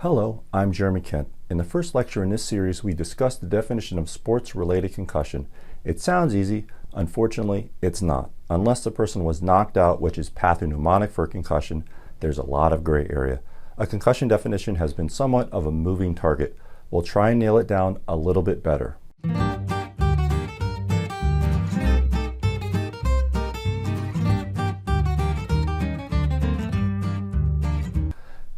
Hello, I'm Jeremy Kent. In the first lecture in this series, we discussed the definition of sports-related concussion. It sounds easy. Unfortunately, it's not. Unless the person was knocked out, which is pathognomonic for concussion, there's a lot of gray area. A concussion definition has been somewhat of a moving target. We'll try and nail it down a little bit better.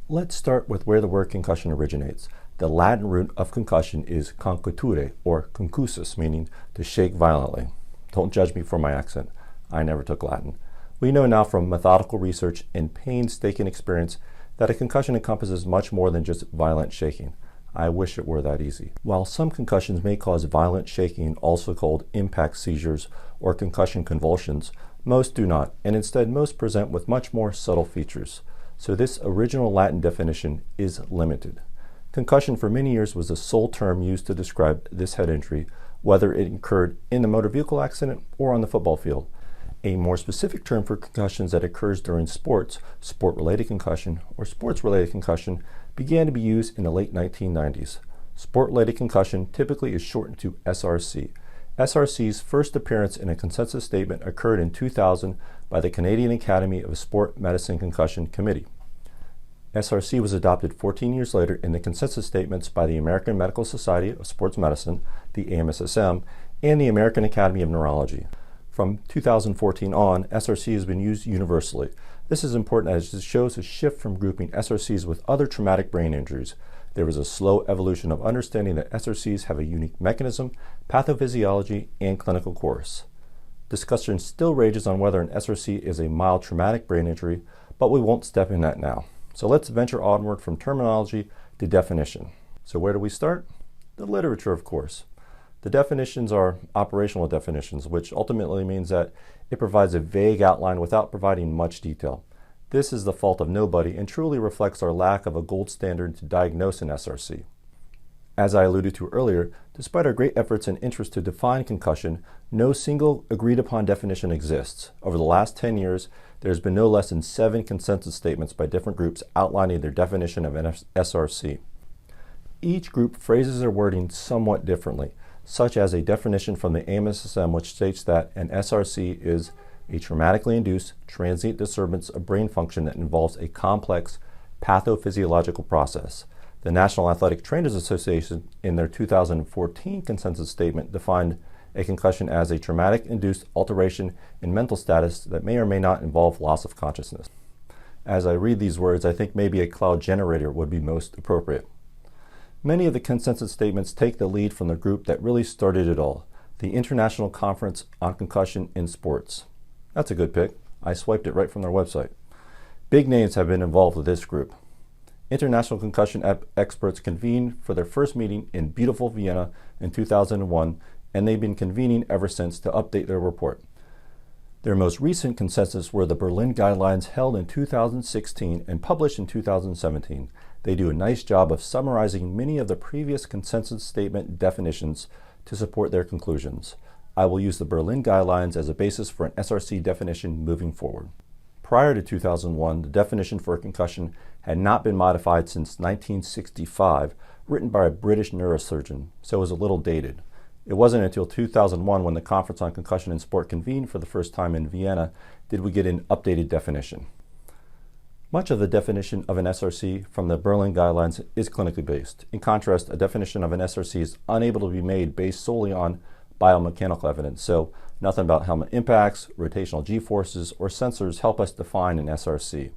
Let's start with where the word concussion originates. The Latin root of concussion is concutere, or concussus, meaning to shake violently. Don't judge me for my accent. I never took Latin. We know now from methodical research and painstaking experience that a concussion encompasses much more than just violent shaking. I wish it were that easy. While some concussions may cause violent shaking, also called impact seizures or concussion convulsions, most do not, and instead most present with much more subtle features. So this original Latin definition is limited. Concussion for many years was the sole term used to describe this head injury, whether it occurred in the motor vehicle accident or on the football field. A more specific term for concussions that occurs during sports, sport-related concussion or sports-related concussion, began to be used in the late 1990s. Sport-related concussion typically is shortened to SRC. SRC's first appearance in a consensus statement occurred in 2000 by the Canadian Academy of Sport Medicine Concussion Committee. SRC was adopted 14 years later in the consensus statements by the American Medical Society of Sports Medicine, the AMSSM, and the American Academy of Neurology. From 2014 on, SRC has been used universally. This is important as it shows a shift from grouping SRCs with other traumatic brain injuries. There was a slow evolution of understanding that SRCs have a unique mechanism, pathophysiology, and clinical course. Discussion still rages on whether an SRC is a mild traumatic brain injury, but we won't step in that now. So let's venture onward from terminology to definition. So where do we start? The literature, of course. The definitions are operational definitions, which ultimately means that it provides a vague outline without providing much detail. This is the fault of nobody and truly reflects our lack of a gold standard to diagnose an SRC. As I alluded to earlier, despite our great efforts and interest to define concussion, no single agreed-upon definition exists. Over the last 10 years, there has been no less than 7 consensus statements by different groups outlining their definition of an SRC. Each group phrases their wording somewhat differently, such as a definition from the AMSSM which states that an SRC is a traumatically induced transient disturbance of brain function that involves a complex pathophysiological process. The National Athletic Trainers Association, in their 2014 consensus statement, defined a concussion as a traumatic-induced alteration in mental status that may or may not involve loss of consciousness. As I read these words, I think maybe a cloud generator would be most appropriate. Many of the consensus statements take the lead from the group that really started it all, the International Conference on Concussion in Sports. That's a good pick. I swiped it right from their website. Big names have been involved with this group. International concussion experts convened for their first meeting in beautiful Vienna in 2001, and they've been convening ever since to update their report. Their most recent consensus were the Berlin Guidelines held in 2016 and published in 2017. They do a nice job of summarizing many of the previous consensus statement definitions to support their conclusions. I will use the Berlin Guidelines as a basis for an SRC definition moving forward. Prior to 2001, the definition for a concussion had not been modified since 1965, written by a British neurosurgeon, so it was a little dated. It wasn't until 2001, when the Conference on Concussion in Sport convened for the first time in Vienna, did we get an updated definition. Much of the definition of an SRC from the Berlin Guidelines is clinically based. In contrast, a definition of an SRC is unable to be made based solely on biomechanical evidence, so nothing about helmet impacts, rotational g-forces, or sensors help us define an SRC.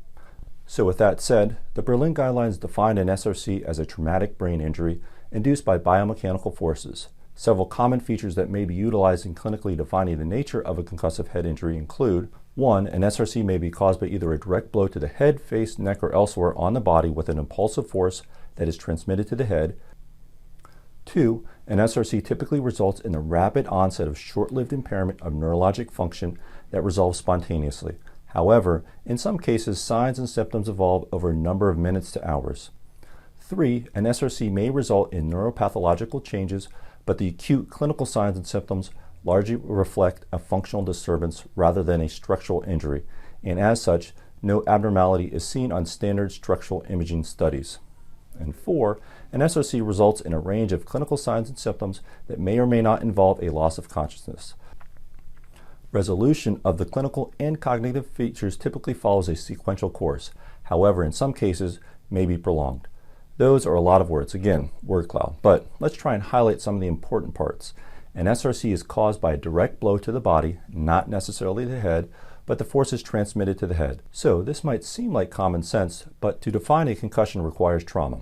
So with that said, the Berlin Guidelines define an SRC as a traumatic brain injury induced by biomechanical forces. Several common features that may be utilized in clinically defining the nature of a concussive head injury include: 1. An SRC may be caused by either a direct blow to the head, face, neck, or elsewhere on the body with an impulsive force that is transmitted to the head. 2. An SRC typically results in the rapid onset of short-lived impairment of neurologic function that resolves spontaneously. However, in some cases, signs and symptoms evolve over a number of minutes to hours. 3. An SRC may result in neuropathological changes, but the acute clinical signs and symptoms largely reflect a functional disturbance rather than a structural injury, and as such, no abnormality is seen on standard structural imaging studies. And 4, an SRC results in a range of clinical signs and symptoms that may or may not involve a loss of consciousness. Resolution of the clinical and cognitive features typically follows a sequential course. However, in some cases, may be prolonged. Those are a lot of words. Again, word cloud. But let's try and highlight some of the important parts. An SRC is caused by a direct blow to the body, not necessarily the head, but the force is transmitted to the head. So this might seem like common sense, but to define a concussion requires trauma.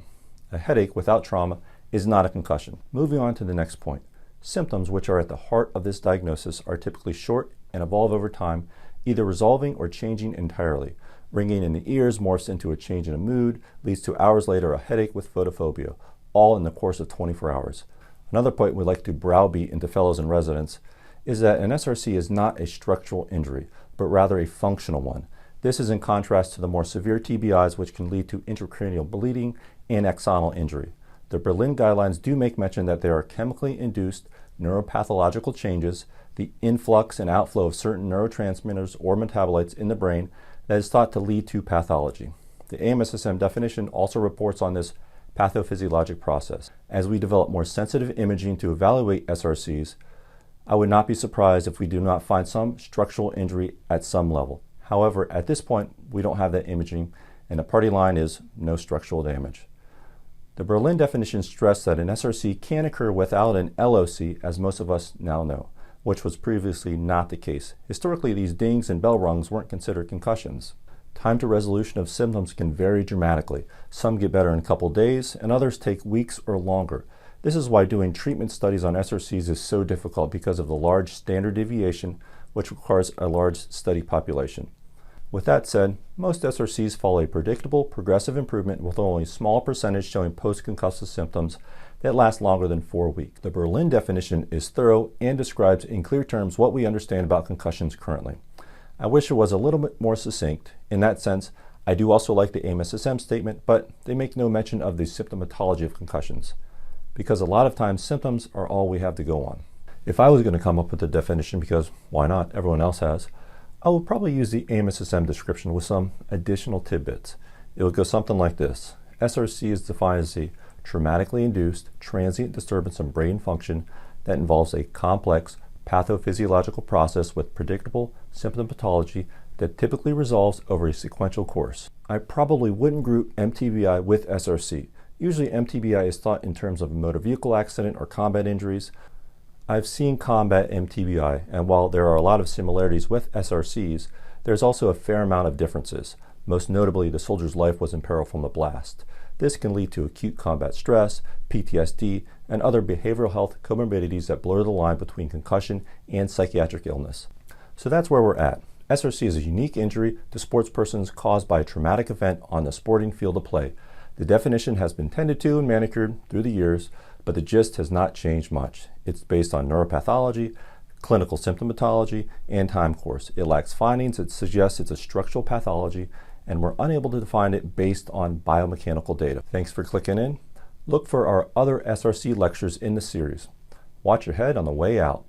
A headache without trauma is not a concussion. Moving on to the next point. Symptoms, which are at the heart of this diagnosis, are typically short and evolve over time, either resolving or changing entirely. Ringing in the ears morphs into a change in a mood, leads to hours later a headache with photophobia, all in the course of 24 hours. Another point we'd like to browbeat into fellows and residents is that an SRC is not a structural injury, but rather a functional one. This is in contrast to the more severe TBIs, which can lead to intracranial bleeding and axonal injury. The Berlin guidelines do make mention that there are chemically induced neuropathological changes, the influx and outflow of certain neurotransmitters or metabolites in the brain that is thought to lead to pathology. The AMSSM definition also reports on this pathophysiologic process. As we develop more sensitive imaging to evaluate SRCs, I would not be surprised if we do not find some structural injury at some level. However, at this point, we don't have that imaging, and the party line is no structural damage. The Berlin definition stressed that an SRC can occur without an LOC, as most of us now know, which was previously not the case. Historically, these dings and bell rungs weren't considered concussions. Time to resolution of symptoms can vary dramatically. Some get better in a couple days, and others take weeks or longer. This is why doing treatment studies on SRCs is so difficult, because of the large standard deviation, which requires a large study population. With that said, most SRCs follow a predictable, progressive improvement with only a small percentage showing post-concussive symptoms that last longer than 4 weeks. The Berlin definition is thorough and describes in clear terms what we understand about concussions currently. I wish it was a little bit more succinct. In that sense, I do also like the AMSSM statement, but they make no mention of the symptomatology of concussions, because a lot of times symptoms are all we have to go on. If I was going to come up with a definition, because why not, everyone else has, I would probably use the AMSSM description with some additional tidbits. It would go something like this. SRC is defined as a traumatically induced transient disturbance of brain function that involves a complex pathophysiological process with predictable symptomatology that typically resolves over a sequential course. I probably wouldn't group MTBI with SRC. Usually MTBI is thought in terms of a motor vehicle accident or combat injuries. I've seen combat MTBI, and while there are a lot of similarities with SRCs, there's also a fair amount of differences. Most notably, the soldier's life was in peril from the blast. This can lead to acute combat stress, PTSD, and other behavioral health comorbidities that blur the line between concussion and psychiatric illness. So that's where we're at. SRC is a unique injury to sportspersons caused by a traumatic event on the sporting field of play. The definition has been tended to and manicured through the years, but the gist has not changed much. It's based on neuropathology, clinical symptomatology, and time course. It lacks findings that suggest it's a structural pathology, and we're unable to define it based on biomechanical data. Thanks for clicking in. Look for our other SRC lectures in the series. Watch your head on the way out.